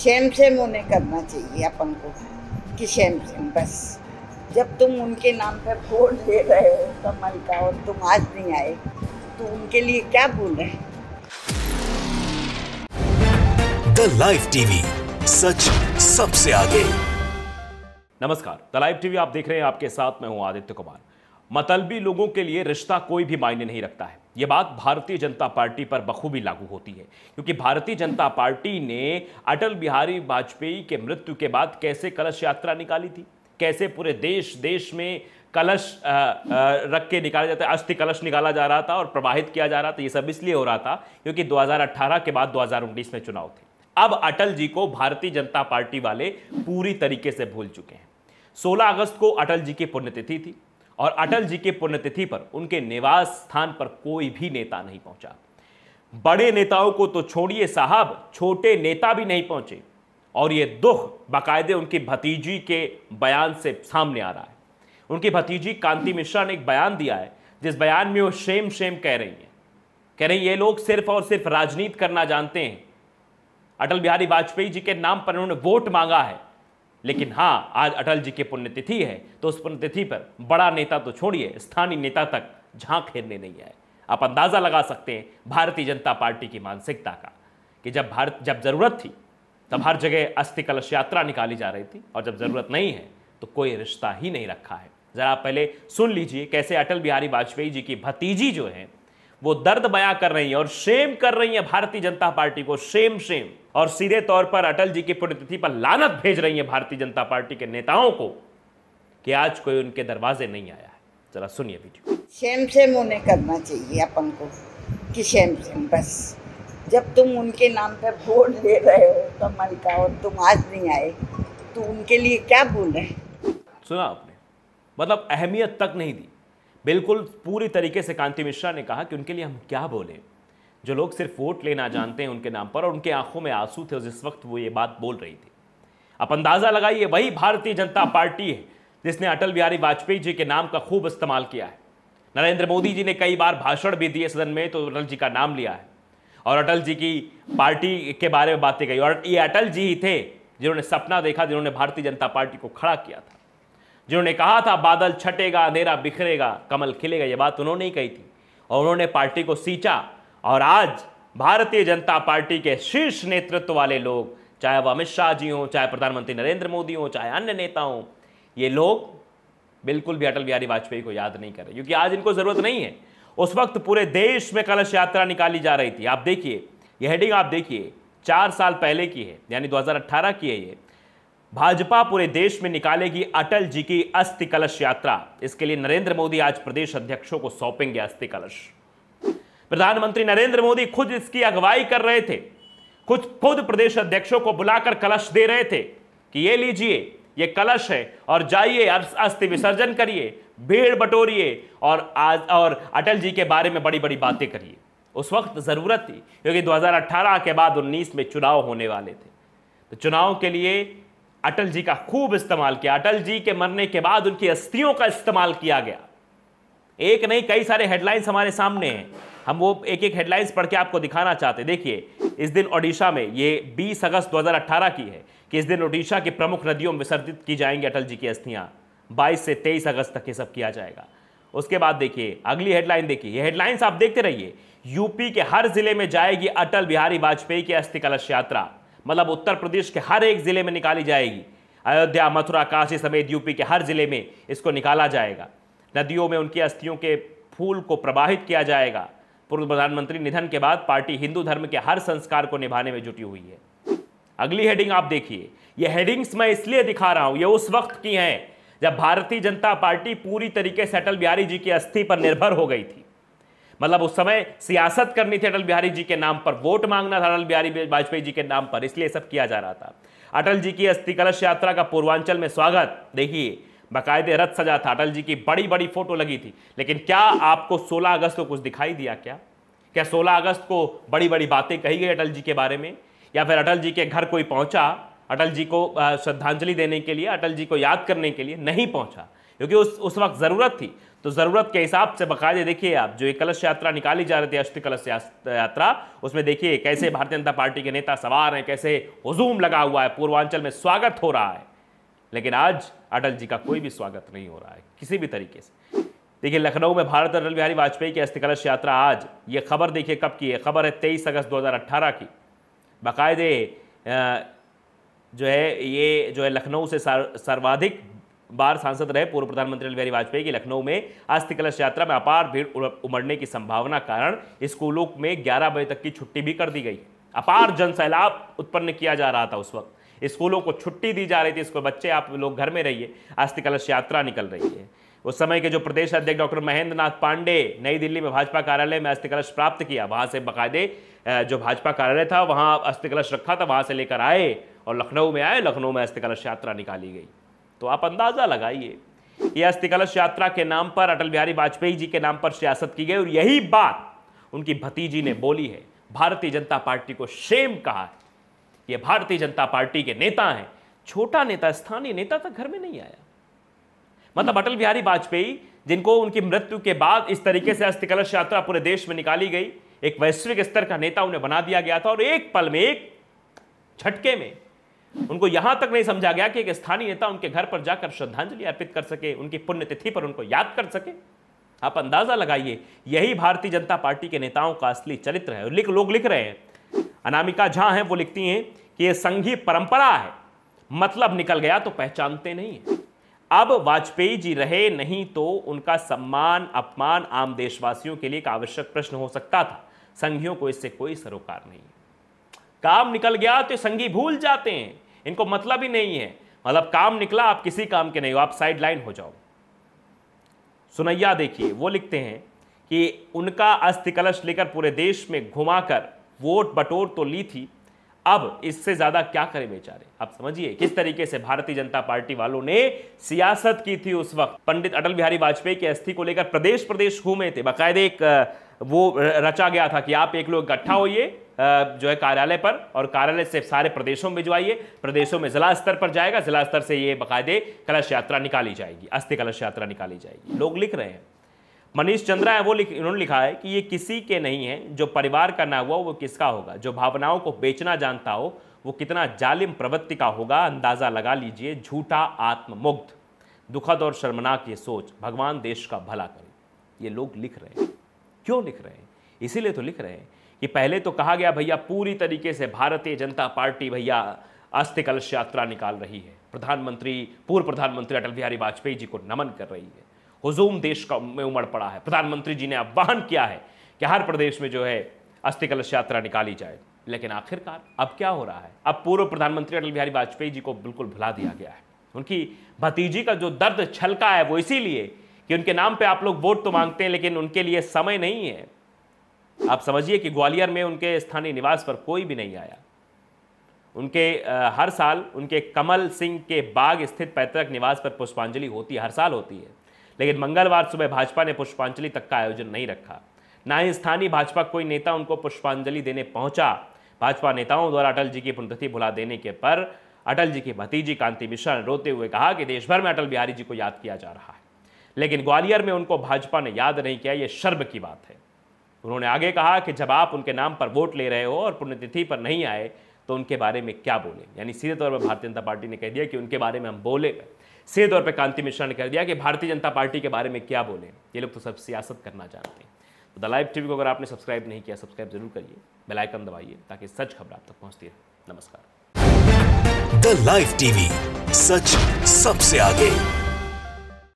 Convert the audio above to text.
Shem Shem उन्हें करना चाहिए अपन को कि शेम शेम बस। जब तुम उनके नाम पे वोट दे रहे हो कमल का और तुम आज नहीं आए तो उनके लिए क्या बोल रहे हैं। द लाइव टीवी, सच सबसे आगे। नमस्कार, द लाइव टीवी आप देख रहे हैं, आपके साथ मैं हूं आदित्य कुमार। मतलबी लोगों के लिए रिश्ता कोई भी मायने नहीं रखता है। यह बात भारतीय जनता पार्टी पर बखूबी लागू होती है, क्योंकि भारतीय जनता पार्टी ने अटल बिहारी वाजपेयी के मृत्यु के बाद कैसे कलश यात्रा निकाली थी, कैसे पूरे देश में कलश रख के निकाला जाता है, अस्थि कलश निकाला जा रहा था और प्रवाहित किया जा रहा था। ये सब इसलिए हो रहा था क्योंकि 2018 के बाद 2019 में चुनाव थे। अब अटल जी को भारतीय जनता पार्टी वाले पूरी तरीके से भूल चुके हैं। 16 अगस्त को अटल जी की पुण्यतिथि थी और अटल जी की पुण्यतिथि पर उनके निवास स्थान पर कोई भी नेता नहीं पहुंचा। बड़े नेताओं को तो छोड़िए साहब, छोटे नेता भी नहीं पहुंचे और यह दुख बाकायदे उनकी भतीजी के बयान से सामने आ रहा है। उनकी भतीजी कांति मिश्रा ने एक बयान दिया है, जिस बयान में वो शेम शेम कह रही ये लोग सिर्फ और सिर्फ राजनीति करना जानते हैं। अटल बिहारी वाजपेयी जी के नाम पर उन्होंने वोट मांगा है, लेकिन हाँ, आज अटल जी की पुण्यतिथि है तो उस पुण्यतिथि पर बड़ा नेता तो छोड़िए, स्थानीय नेता तक झांक फेरने नहीं आए। आप अंदाजा लगा सकते हैं भारतीय जनता पार्टी की मानसिकता का कि जब जरूरत थी तब हर जगह अस्थि कलश यात्रा निकाली जा रही थी और जब जरूरत नहीं है तो कोई रिश्ता ही नहीं रखा है। जरा आप पहले सुन लीजिए कैसे अटल बिहारी वाजपेयी जी की भतीजी जो है वो दर्द बयां कर रही है और शेम कर रही है भारतीय जनता पार्टी को, शेम शेम, और सीधे तौर पर अटल जी की पुण्यतिथि पर लानत भेज रही है भारतीय जनता पार्टी के नेताओं को कि आज कोई उनके दरवाजे नहीं आया है। जरा सुनिए वीडियो। शेम शेम उन्हें करना चाहिए अपन को कि शेम शेम बस। जब तुम उनके नाम पे वोट दे रहे हो कमल का और तुम आज नहीं आए तो उनके लिए क्या बोल रहे हैं। सुना आपने, मतलब अहमियत तक नहीं दी। बिल्कुल पूरी तरीके से कांति मिश्रा ने कहा कि उनके लिए हम क्या बोलें, जो लोग सिर्फ वोट लेना जानते हैं उनके नाम पर, और उनके आंखों में आंसू थे जिस वक्त वो ये बात बोल रही थी। आप अंदाजा लगाइए, वही भारतीय जनता पार्टी है जिसने अटल बिहारी वाजपेयी जी के नाम का खूब इस्तेमाल किया है। नरेंद्र मोदी जी ने कई बार भाषण भी दिए सदन में तो अटल जी का नाम लिया है और अटल जी की पार्टी के बारे में बातें कही, और ये अटल जी ही थे जिन्होंने सपना देखा, जिन्होंने भारतीय जनता पार्टी को खड़ा किया था, जिन्होंने कहा था बादल छटेगा, अंधेरा बिखरेगा, कमल खिलेगा। ये बात उन्होंने ही कही थी और उन्होंने पार्टी को सींचा। और आज भारतीय जनता पार्टी के शीर्ष नेतृत्व वाले लोग, चाहे वह अमित शाह जी हों, चाहे प्रधानमंत्री नरेंद्र मोदी हों, चाहे अन्य नेता हों, ये लोग बिल्कुल भी अटल बिहारी वाजपेयी को याद नहीं कर रहे, क्योंकि आज इनको जरूरत नहीं है। उस वक्त पूरे देश में कलश यात्रा निकाली जा रही थी। आप देखिए, यह हेडिंग आप देखिए, 4 साल पहले की है, यानी 2018 की है ये। भाजपा पूरे देश में निकालेगी अटल जी की अस्थि कलश यात्रा। इसके लिए नरेंद्र मोदी आज प्रदेश अध्यक्षों को सौंपेंगे अस्थि कलश। प्रधानमंत्री नरेंद्र मोदी खुद इसकी अगुवाई कर रहे थे, खुद प्रदेश अध्यक्षों को बुलाकर कलश दे रहे थे कि ये लीजिए, ये कलश है और जाइए अस्थि विसर्जन करिए, भीड़ बटोरिए और अटल जी के बारे में बड़ी बड़ी बातें करिए। उस वक्त जरूरत थी, क्योंकि 2018 के बाद 19 में चुनाव होने वाले थे। तो चुनाव के लिए अटल जी का खूब इस्तेमाल किया। अटल जी के मरने के बाद उनकी अस्थियों का इस्तेमाल किया गया। एक नहीं, कई सारे हेडलाइंस हमारे सामने हैं, हम वो एक एक हेडलाइंस पढ़ के आपको दिखाना चाहते हैं। देखिए, इस दिन ओडिशा में, ये 20 अगस्त 2018 की है कि इस दिन ओडिशा की प्रमुख नदियों में विसर्जित की जाएंगी अटल जी की अस्थियां। 22 से 23 अगस्त तक ये सब किया जाएगा। उसके बाद देखिए अगली हेडलाइन, देखिए ये हेडलाइंस आप देखते रहिए। यूपी के हर जिले में जाएगी अटल बिहारी वाजपेयी की अस्थि कलश यात्रा, मतलब उत्तर प्रदेश के हर एक जिले में निकाली जाएगी। अयोध्या, मथुरा, काशी समेत यूपी के हर जिले में इसको निकाला जाएगा। नदियों में उनकी अस्थियों के फूल को प्रवाहित किया जाएगा। पूर्व प्रधानमंत्री निधन के बाद पार्टी हिंदू धर्म के हर संस्कार को निभाने में जुटी हुई है। अगली हेडिंग आप देखिए, ये हेडिंग्स मैं इसलिए दिखा रहा हूं, ये उस वक्त की हैं जब भारतीय जनता पार्टी पूरी तरीके से अटल बिहारी जी की अस्थि पर निर्भर हो गई थी। मतलब उस समय सियासत करनी थी, अटल बिहारी जी के नाम पर वोट मांगना था, अटल बिहारी वाजपेयी जी के नाम पर, इसलिए सब किया जा रहा था। अटल जी की अस्थि कलश यात्रा का पूर्वांचल में स्वागत, देखिए बाकायदे रथ सजा था, अटल जी की बड़ी बड़ी फोटो लगी थी। लेकिन क्या आपको 16 अगस्त को कुछ दिखाई दिया? क्या 16 अगस्त को बड़ी बड़ी बातें कही गई अटल जी के बारे में, या फिर अटल जी के घर कोई पहुंचा अटल जी को श्रद्धांजलि देने के लिए, अटल जी को याद करने के लिए? नहीं पहुंचा। क्योंकि उस वक्त ज़रूरत थी। तो ज़रूरत के हिसाब से बाकायदे देखिए आप, जो एक कलश यात्रा निकाली जा रही थी, अस्थि कलश यात्रा, उसमें देखिए कैसे भारतीय जनता पार्टी के नेता सवार हैं, कैसे हुजूम लगा हुआ है, पूर्वांचल में स्वागत हो रहा है। लेकिन आज अटल जी का कोई भी स्वागत नहीं हो रहा है किसी भी तरीके से। देखिए लखनऊ में भारत अटल बिहारी वाजपेयी की अस्थि कलश यात्रा आज, ये खबर देखिए कब की है, खबर है 23 अगस्त 2018 की। बाकायदे जो है ये जो है लखनऊ से सर्वाधिक बार सांसद रहे पूर्व प्रधानमंत्री अटल बिहारी वाजपेयी की लखनऊ में अस्थि कलश यात्रा में अपार भीड़ उमड़ने की संभावना कारण स्कूलों में 11 बजे तक की छुट्टी भी कर दी गई। अपार जन सैलाब उत्पन्न किया जा रहा था उस वक्त, स्कूलों को छुट्टी दी जा रही थी, इसको बच्चे आप लोग घर में रहिए, अस्थि कलश यात्रा निकल रही है। उस समय के जो प्रदेश अध्यक्ष डॉक्टर महेंद्र नाथ पांडे नई दिल्ली में भाजपा कार्यालय में अस्थि कलश प्राप्त किया, वहां से बाकायदे जो भाजपा कार्यालय था वहां अस्थि कलश रखा था, वहां से लेकर आए और लखनऊ में आए, लखनऊ में अस्थि कलश यात्रा निकाली गई। तो आप अंदाजा लगाइए, ये अस्थि कलश यात्रा के नाम पर, अटल बिहारी वाजपेयी जी के नाम पर सियासत की गई और यही बात उनकी भतीजी ने बोली है। भारतीय जनता पार्टी को शेम कहा है, ये भारतीय जनता पार्टी के नेता हैं, छोटा नेता, स्थानीय नेता तक घर में नहीं आया। मतलब अटल बिहारी वाजपेयी, जिनको उनकी मृत्यु के बाद इस तरीके से अस्थि कलश यात्रा पूरे देश में निकाली गई, एक वैश्विक स्तर का नेता उन्हें बना दिया गया था और एक पल में, एक झटके में उनको यहां तक नहीं समझा गया कि एक स्थानीय नेता उनके घर पर जाकर श्रद्धांजलि अर्पित कर सके, उनकी पुण्यतिथि पर उनको याद कर सके। आप अंदाजा लगाइए, यही भारतीय जनता पार्टी के नेताओं का असली चरित्र है। और लोग लिख रहे हैं, अनामिका झा हैं, वो लिखती हैं कि यह संघीय परंपरा है, मतलब निकल गया तो पहचानते नहीं है। अब वाजपेयी जी रहे नहीं तो उनका सम्मान अपमान आम देशवासियों के लिए एक आवश्यक प्रश्न हो सकता था। संघियों को इससे कोई सरोकार नहीं है। काम निकल गया तो संघी भूल जाते हैं, इनको मतलब ही नहीं है। मतलब काम निकला, आप किसी काम के नहीं हो, आप साइड लाइन हो जाओ। सुनैया देखिए, वो लिखते हैं कि उनका अस्थि कलश लेकर पूरे देश में घुमाकर वोट बटोर तो ली थी, अब इससे ज्यादा क्या करें बेचारे। आप समझिए किस तरीके से भारतीय जनता पार्टी वालों ने सियासत की थी उस वक्त। पंडित अटल बिहारी वाजपेयी की अस्थि को लेकर प्रदेश प्रदेश घूमे थे, बाकायदे एक वो रचा गया था कि आप एक लोग इकट्ठा होइए जो है कार्यालय पर, और कार्यालय से सारे प्रदेशों में भिजवाइए, प्रदेशों में जिला स्तर पर जाएगा, जिला स्तर से ये बाकायदे कलश यात्रा निकाली जाएगी, अस्थि कलश यात्रा निकाली जाएगी। लोग लिख रहे हैं, मनीष चंद्रा है, उन्होंने लिखा है कि ये किसी के नहीं है, जो परिवार का ना हुआ वो किसका होगा, जो भावनाओं को बेचना जानता हो वो कितना जालिम प्रवृत्ति का होगा, अंदाजा लगा लीजिए। झूठा आत्ममुग्ध, दुखद और शर्मनाक ये सोच, भगवान देश का भला करे। ये लोग लिख रहे हैं, क्यों लिख रहे हैं? इसीलिए तो लिख रहे हैं कि पहले तो कहा गया भैया पूरी तरीके से भारतीय जनता पार्टी भैया अस्थि कलश यात्रा निकाल रही है, पूर्व प्रधानमंत्री अटल बिहारी वाजपेयी जी को नमन कर रही है, हुजूम देश का में उमड़ पड़ा है, प्रधानमंत्री जी ने आह्वान किया है कि हर प्रदेश में जो है अस्थि कलश यात्रा निकाली जाए। लेकिन आखिरकार अब क्या हो रहा है? अब पूर्व प्रधानमंत्री अटल बिहारी वाजपेयी जी को बिल्कुल भुला दिया गया है। उनकी भतीजी का जो दर्द छलका है वो इसीलिए कि उनके नाम पे आप लोग वोट तो मांगते हैं, लेकिन उनके लिए समय नहीं है। आप समझिए कि ग्वालियर में उनके स्थानीय निवास पर कोई भी नहीं आया। उनके हर साल उनके कमल सिंह के बाग स्थित पैतृक निवास पर पुष्पांजलि होती है, हर साल होती है, लेकिन मंगलवार सुबह भाजपा ने पुष्पांजलि तक का आयोजन नहीं रखा। ना ही स्थानीय भाजपा कोई नेता उनको पुष्पांजलि देने पहुंचा। भाजपा नेताओं द्वारा अटल जी की पुण्यतिथि भुला देने के पर अटल जी की भतीजी कांति मिश्रा ने रोते हुए कहा कि देश भर में अटल बिहारी जी को याद किया जा रहा है, लेकिन ग्वालियर में उनको भाजपा ने याद नहीं किया, यह शर्म की बात है। उन्होंने आगे कहा कि जब आप उनके नाम पर वोट ले रहे हो और पुण्यतिथि पर नहीं आए तो उनके बारे में क्या बोले। यानी सीधे तौर पर भारतीय जनता पार्टी ने कह दिया कि उनके बारे में हम बोले। सीधे तौर पर कांति मिश्रा ने कह दिया कि भारतीय जनता पार्टी के बारे में क्या बोले। ये लोग तो सब सियासत करना जानते हैं। तो द लाइव टीवी को अगर आपने सब्सक्राइब नहीं किया, सब्सक्राइब जरूर करिए, बेल आइकन दबाइए ताकि सच खबर आप तक पहुंचती रहे। नमस्कार। द लाइव टीवी, सच सबसे आगे।